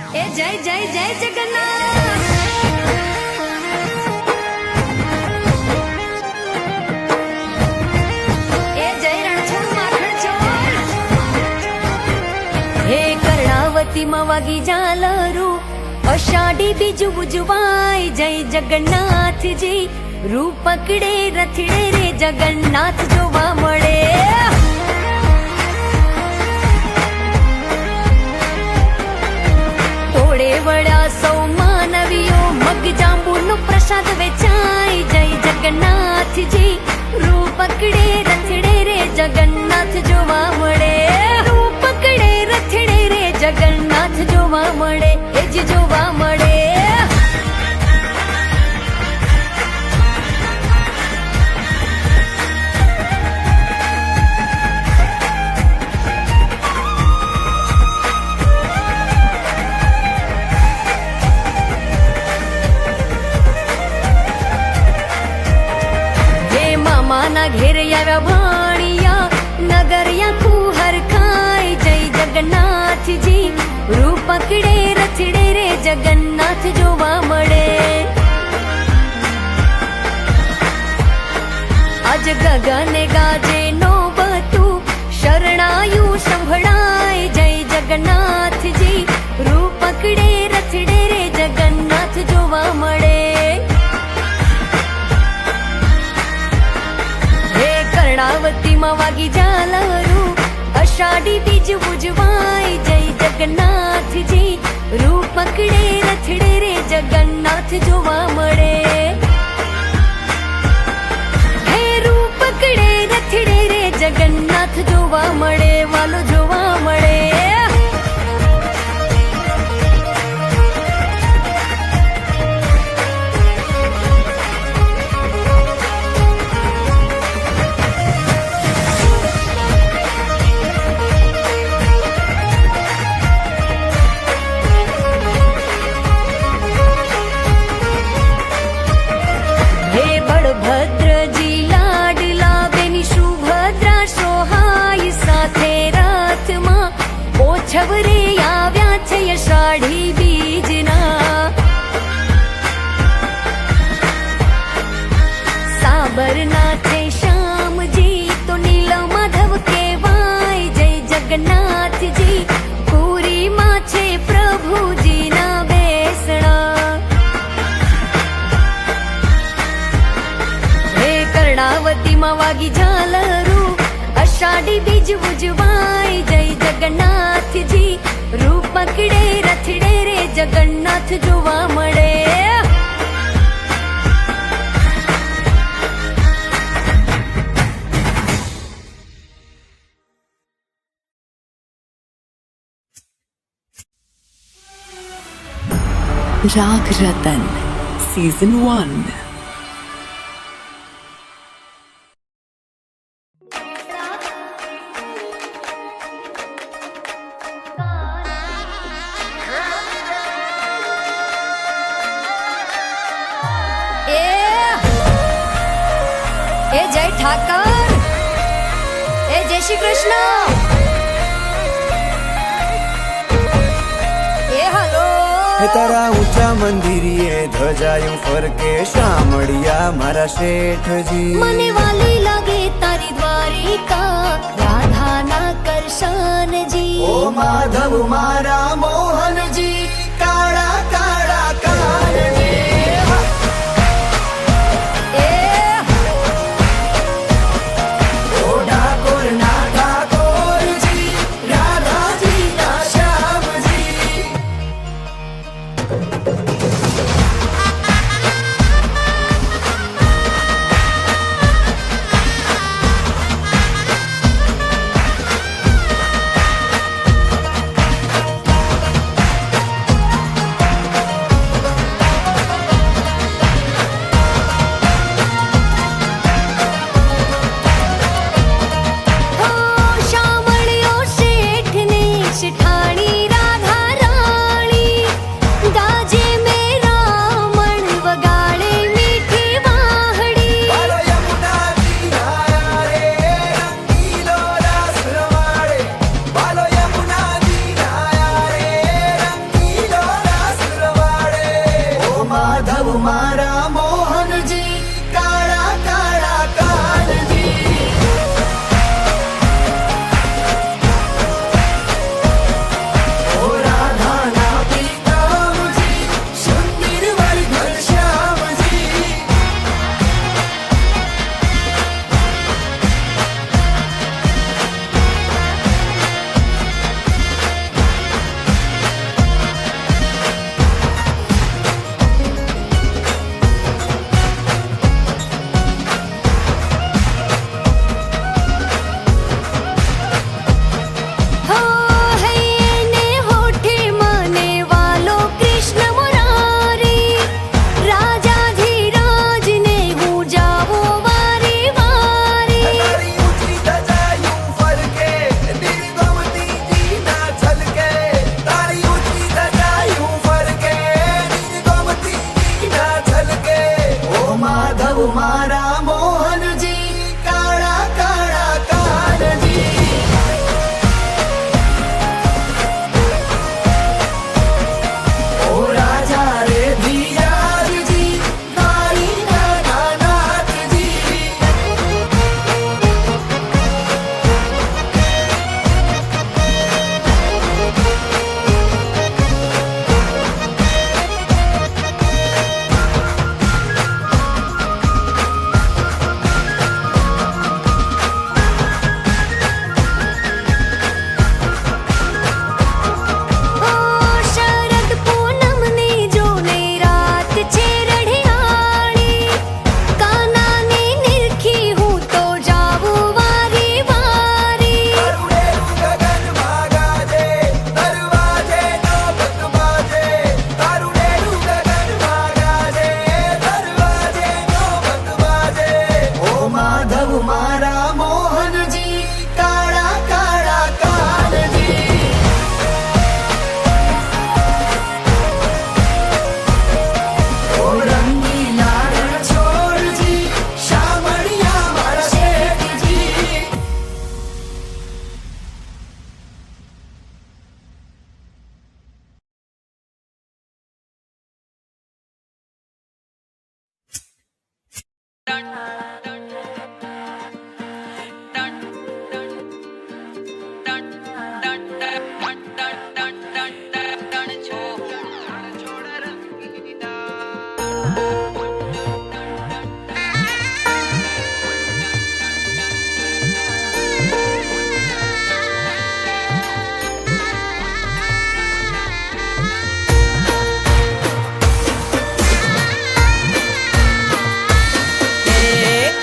ए जय जय जय जगन्नाथ। ए जय रणछोड़ माखण चोर। हे कर्णावती मवागी झालरू अषाढ़ी बीज उजवाय जय जगन्नाथ जी। रूप पकड़े रथड़े रे जगन्नाथ जोवा मळे। तोड़े वड़ा सौ मानवीओ मग जांबूनो प्रसाद वेचाय जय जगन्नाथ जी। रूप पकड़े रथड़े रे जगन्नाथ जोवा मळे। रूप पकड़े रथड़े रे जगन्नाथ जोवा मळे। एज जोवा मळे। माना घेर याव्या भाणिया नगरिया कुहर खाय जय जगन्नाथ जी। रूप पकड़े रथड़े रे जगन्नाथ जोवा मळे। आज गगने गाजे नोबतू शरणायु संभळाय जय जगन्नाथ जी। रूप पकड़े रथड़े रे जगन्नाथ जोवा मळे। कर्णावती मवागी झालरू अषाढ़ी बीज उजवाय जय जगन्नाथ जी। रूप पकड़े रथड़े रे जगन्नाथ जोवा मळे। हे रूप पकड़े रथड़े रे जगन्नाथ जोवा मळे। वालो जोवा मळे। छवरे आव्या छे अषाढ़ी बीजना। साबरनाथे श्याम जी तो नील माधव केवाय जय जगन्नाथ जी। पूरी माछे प्रभु जी ना बेसणा। हे कर्णावती मवागी झालरू अषाढ़ी बीज उजवाय जय जगन्नाथ जी। रूप पकड़े रथड़े रे जगन्नाथ जोवा मळे। राग रतन सीजन 1। ए जय ठाकर। ए जय श्री कृष्ण। ए हलो। तारा ऊंचा मंदिरिये ध्वजायूं फरके शामળિયા मारा शेठ जी। मने वाली लागे तारी द्वारिका राधा ना करशन जी। ओ माधव मारा मोहन जी काळा काळा कान जी।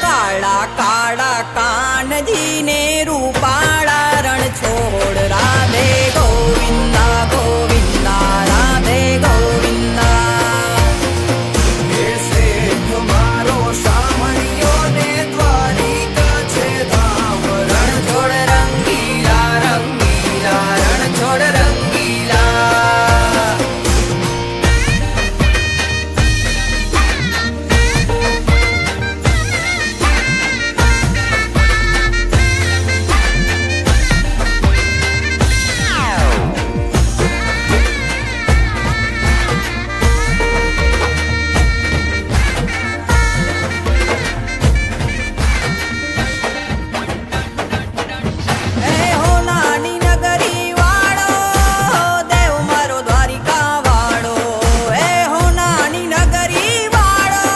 કાળા કાળા કાનજી ને રૂપાળા રણ છોડ રાધે ગોવિંદા ગોવિંદા રાધે ગોવિંદા. હે શેઠ મારો સામળિયો ને દ્વારિકા છે ધામ. રણ છોડ રંગીલા રંગીલા રણ છોડ રંગીલા. એ હો નાની નગરી વાળો દેવ મારો દ્વારિકા વાળો. એ હો નાની નગરી વાળો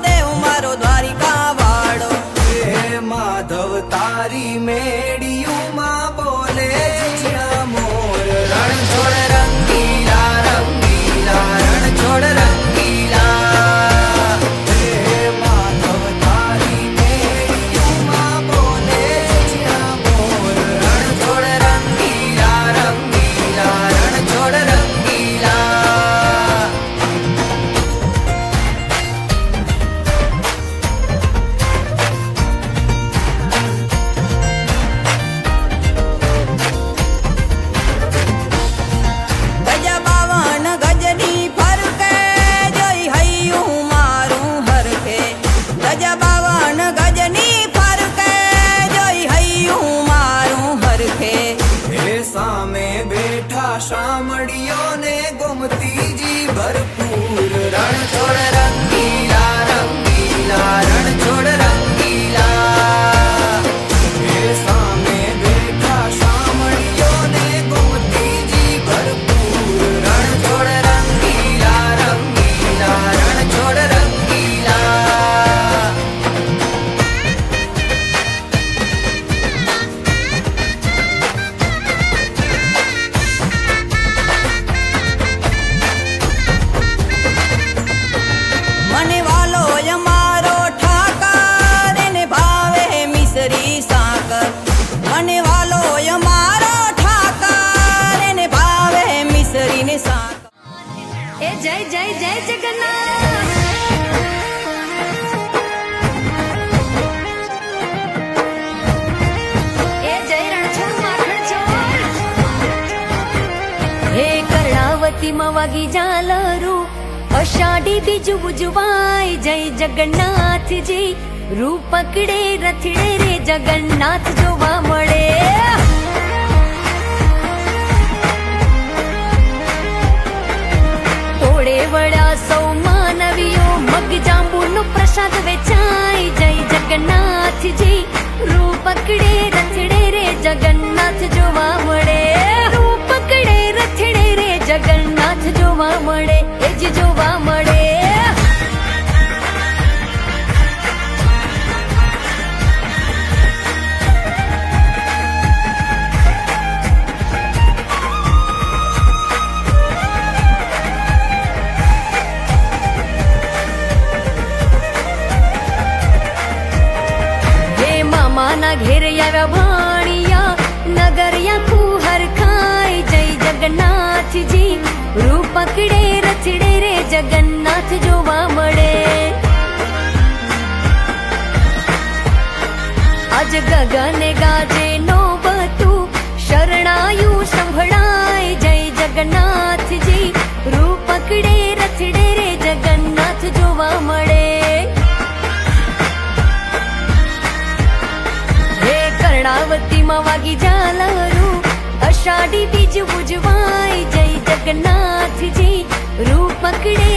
દેવ મારો દ્વારિકા વાળો. હે માધવ તારી મેડિયુંમાં બોલે જીણા મોર. રણ છોડ રંગીલા રંગીલા રણ છોડ રંગીલા. હે માધવ તારી મેડિયુંમાં બોલે જીણા મોર. રણ છોડ રંગીલા રંગીલા રણ છોડ રંગીલા. ગજ 52 ગજની ફરકે જોઈ હૈયું મારું હરખે. ગજ 52 ગજની ફરકે જોઈ હૈયું મારું હરખે. હે સામે બેઠા શામળિયો ને ગોમતીજી ભરપૂર. રણ છોડ રંગીલા રંગીલા રણ છોડ રંગીલા. હે સામે બેઠા શામળિયો ને ગોમતીજી ભરપૂર. રણ છોડ રંગીલા રંગીલા રણ છોડ રંગીલા. મને વાલો અમારો ઠાકર એને ભાવે મિસરી સાકર. મને વાલો અમારો ઠાકર એને ભાવે મિસરી ને સાકર. એ જય જય જય જગન્નાથ. એ જય રણછોડ માખણ ચોર. હે કર્ણાવતીમાં વાગી ઝાલરું, અષાઢી બીજું બુજવાય જય જગન્નાથજી. રૂપ પકડે રથડે રે જગન્નાથ જોવા મળે. તોડે વળ્યા સૌ માનવીઓ, મગ જાંબુનો પ્રસાદ વેચાય જય જગન્નાથજી. રૂપ પકડે રથડે રે જગન્નાથ જોવા મળે. રૂપ પકડે રથડે રે જગન્નાથ જોવા મળે. એ જ જોવા મળે. હે મામાના ઘેર આવ્યા ભાણિયા, નગરિયા કુહર ખાય જય જગન્નાથજી. રૂપ પકડે રથડે રે જગન્નાથ જોવા મળે. આજ ગગને ગાજે નો બતું, શરણાયું સંભળાય જય જગન્નાથજી. રૂપ પકડે રથડે રે જગન્નાથ જોવા મળે. હે કર્ણાવતીમાં વાગી ઝાલરું, અષાઢી બીજ ઉજવાય જય જગન્નાથજી. રૂપ પકડે